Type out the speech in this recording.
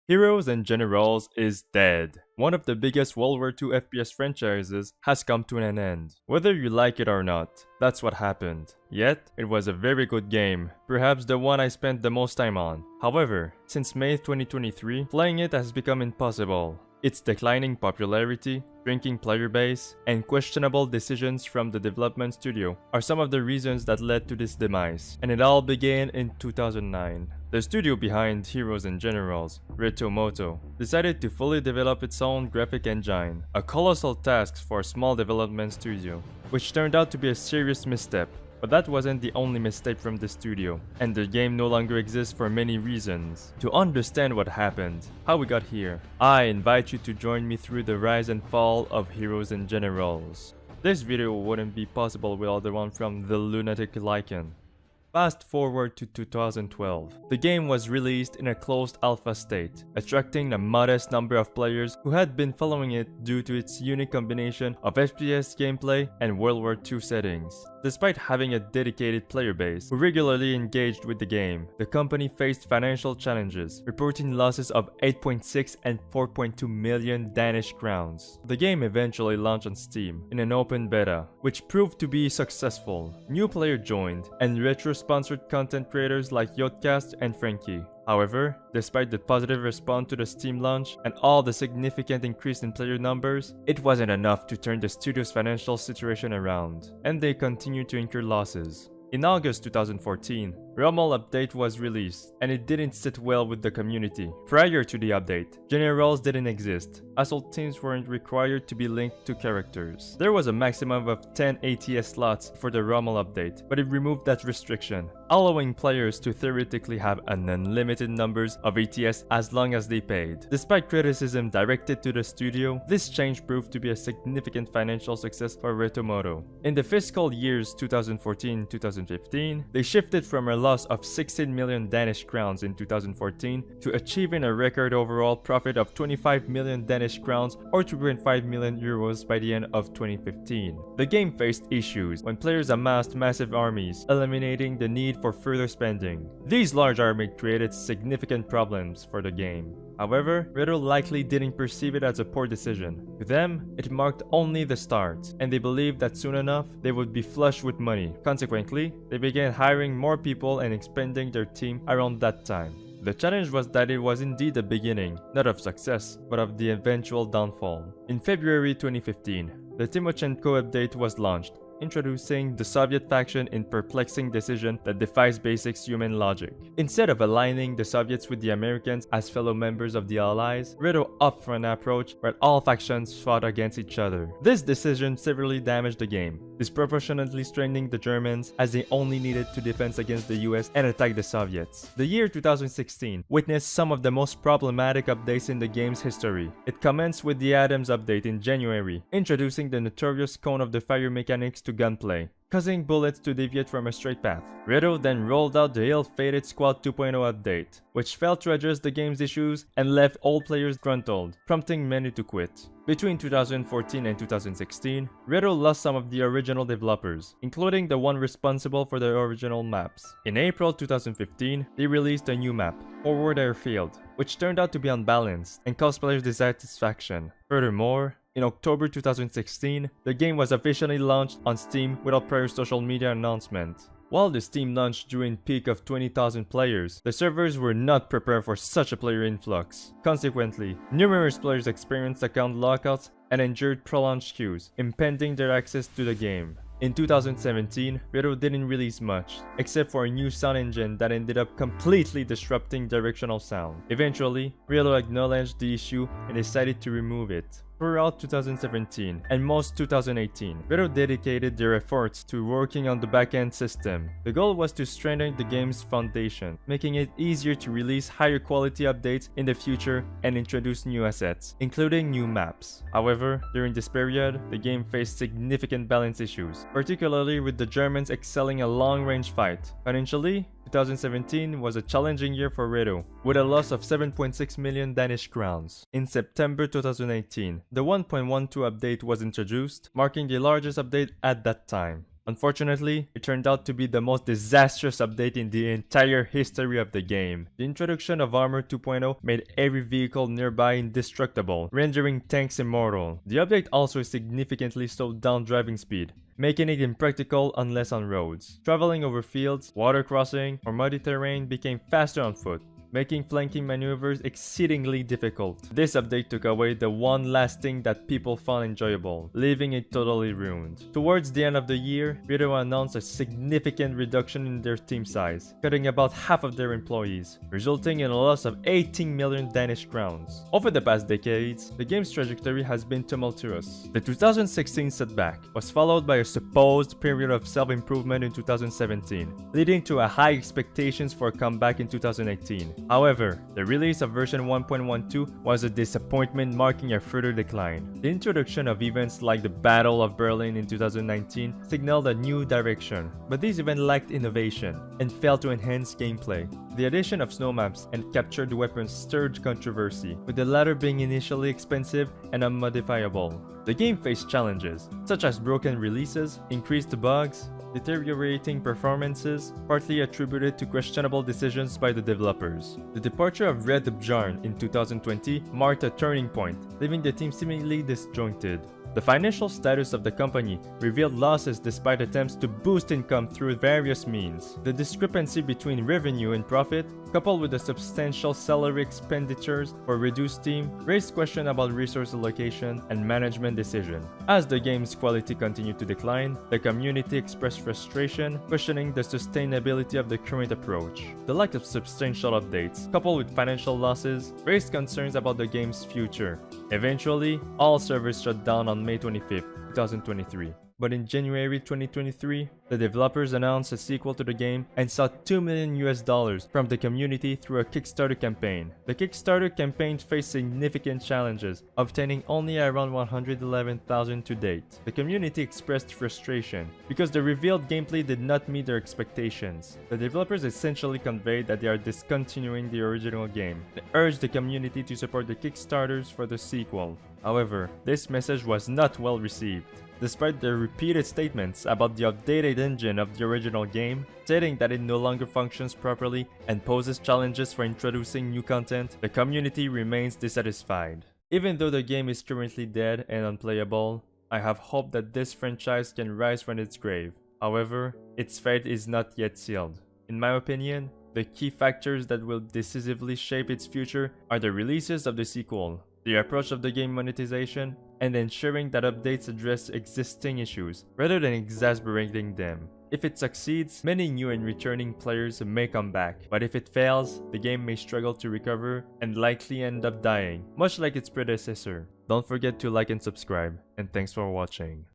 Heroes and Generals is dead. One of the biggest World War II FPS franchises has come to an end. Whether you like it or not, that's what happened. Yet, it was a very good game, perhaps the one I spent the most time on. However, since May 2023, playing it has become impossible. Its declining popularity, shrinking player base, and questionable decisions from the development studio are some of the reasons that led to this demise, and it all began in 2009. The studio behind Heroes and Generals, Retomoto, decided to fully develop its own graphic engine, a colossal task for a small development studio, which turned out to be a serious misstep. But that wasn't the only mistake from the studio, and the game no longer exists for many reasons. To understand what happened, how we got here, I invite you to join me through the rise and fall of Heroes and Generals. This video wouldn't be possible without the one from the LunaticLycan. Fast forward to 2012. The game was released in a closed alpha state, attracting a modest number of players who had been following it due to its unique combination of FPS gameplay and World War II settings. Despite having a dedicated player base who regularly engaged with the game, the company faced financial challenges, reporting losses of 8.6 and 4.2 million Danish crowns. The game eventually launched on Steam in an open beta, which proved to be successful. New players joined, and retro-sponsored content creators like Yotcast and Frankie. However, despite the positive response to the Steam launch and all the significant increase in player numbers, it wasn't enough to turn the studio's financial situation around, and they continued to incur losses. In August 2014, Rommel update was released, and it didn't sit well with the community. Prior to the update, generals didn't exist. Assault teams weren't required to be linked to characters. There was a maximum of 10 ATS slots for the Rommel update, but it removed that restriction, allowing players to theoretically have an unlimited numbers of ATS as long as they paid. Despite criticism directed to the studio, this change proved to be a significant financial success for Retomoto. In the fiscal years 2014-2015, they shifted from a loss of 16 million Danish crowns in 2014 to achieving a record overall profit of 25 million Danish crowns or 2.5 million euros by the end of 2015. The game faced issues when players amassed massive armies, eliminating the need for further spending. These large armies created significant problems for the game. However, Reto likely didn't perceive it as a poor decision. To them, it marked only the start, and they believed that soon enough, they would be flush with money. Consequently, they began hiring more people and expanding their team around that time. The challenge was that it was indeed the beginning, not of success, but of the eventual downfall. In February 2015, the Timoshenko update was launched, introducing the Soviet faction in perplexing decision that defies basic human logic. Instead of aligning the Soviets with the Americans as fellow members of the Allies, Reto opted for an approach where all factions fought against each other. This decision severely damaged the game, disproportionately straining the Germans as they only needed to defend against the US and attack the Soviets. The year 2016 witnessed some of the most problematic updates in the game's history. It commenced with the Adams update in January, introducing the notorious cone of the fire mechanics to gunplay, causing bullets to deviate from a straight path. Reto then rolled out the ill-fated Squad 2.0 update, which failed to address the game's issues and left old players gruntled, prompting many to quit. Between 2014 and 2016, Reto lost some of the original developers, including the one responsible for the original maps. In April 2015, they released a new map, Forward Airfield, which turned out to be unbalanced and caused players dissatisfaction. Furthermore, in October 2016, the game was officially launched on Steam without prior social media announcement. While the Steam launched during peak of 20,000 players, the servers were not prepared for such a player influx. Consequently, numerous players experienced account lockouts and endured prolonged queues, impeding their access to the game. In 2017, Reto didn't release much, except for a new sound engine that ended up completely disrupting directional sound. Eventually, Reto acknowledged the issue and decided to remove it. Throughout 2017 and most 2018, Reto dedicated their efforts to working on the backend system. The goal was to strengthen the game's foundation, making it easier to release higher quality updates in the future and introduce new assets, including new maps. However, during this period, the game faced significant balance issues, particularly with the Germans excelling a long-range fight. Financially, 2017 was a challenging year for Reto, with a loss of 7.6 million Danish crowns. In September 2018, the 1.12 update was introduced, marking the largest update at that time. Unfortunately, it turned out to be the most disastrous update in the entire history of the game. The introduction of Armor 2.0 made every vehicle nearby indestructible, rendering tanks immortal. The update also significantly slowed down driving speed, making it impractical unless on roads. Traveling over fields, water crossing, or muddy terrain became faster on foot, making flanking maneuvers exceedingly difficult. This update took away the one last thing that people found enjoyable, leaving it totally ruined. Towards the end of the year, Vito announced a significant reduction in their team size, cutting about half of their employees, resulting in a loss of 18 million Danish crowns. Over the past decades, the game's trajectory has been tumultuous. The 2016 setback was followed by a supposed period of self-improvement in 2017, leading to a high expectations for a comeback in 2018. However, the release of version 1.12 was a disappointment, marking a further decline. The introduction of events like the Battle of Berlin in 2019 signaled a new direction, but these events lacked innovation and failed to enhance gameplay. The addition of snow maps and captured weapons stirred controversy, with the latter being initially expensive and unmodifiable. The game faced challenges, such as broken releases, increased bugs, deteriorating performances, partly attributed to questionable decisions by the developers. The departure of Red Bjarn in 2020 marked a turning point, leaving the team seemingly disjointed. The financial status of the company revealed losses despite attempts to boost income through various means. The discrepancy between revenue and profit, coupled with the substantial salary expenditures for reduced team, raised questions about resource allocation and management decision. As the game's quality continued to decline, the community expressed frustration, questioning the sustainability of the current approach. The lack of substantial updates, coupled with financial losses, raised concerns about the game's future. Eventually, all servers shut down on May 25, 2023. But in January 2023, the developers announced a sequel to the game and sought $2 million from the community through a Kickstarter campaign. The Kickstarter campaign faced significant challenges, obtaining only around 111,000 to date. The community expressed frustration because the revealed gameplay did not meet their expectations. The developers essentially conveyed that they are discontinuing the original game and urged the community to support the Kickstarters for the sequel. However, this message was not well received, despite their repeated statements about the outdated engine of the original game, stating that it no longer functions properly and poses challenges for introducing new content. The community remains dissatisfied. Even though the game is currently dead and unplayable, I have hope that this franchise can rise from its grave. However, its fate is not yet sealed. In my opinion, the key factors that will decisively shape its future are the releases of the sequel, the approach of the game monetization, and ensuring that updates address existing issues rather than exacerbating them. If it succeeds, many new and returning players may come back, but if it fails, the game may struggle to recover and likely end up dying, much like its predecessor. Don't forget to like and subscribe, and thanks for watching.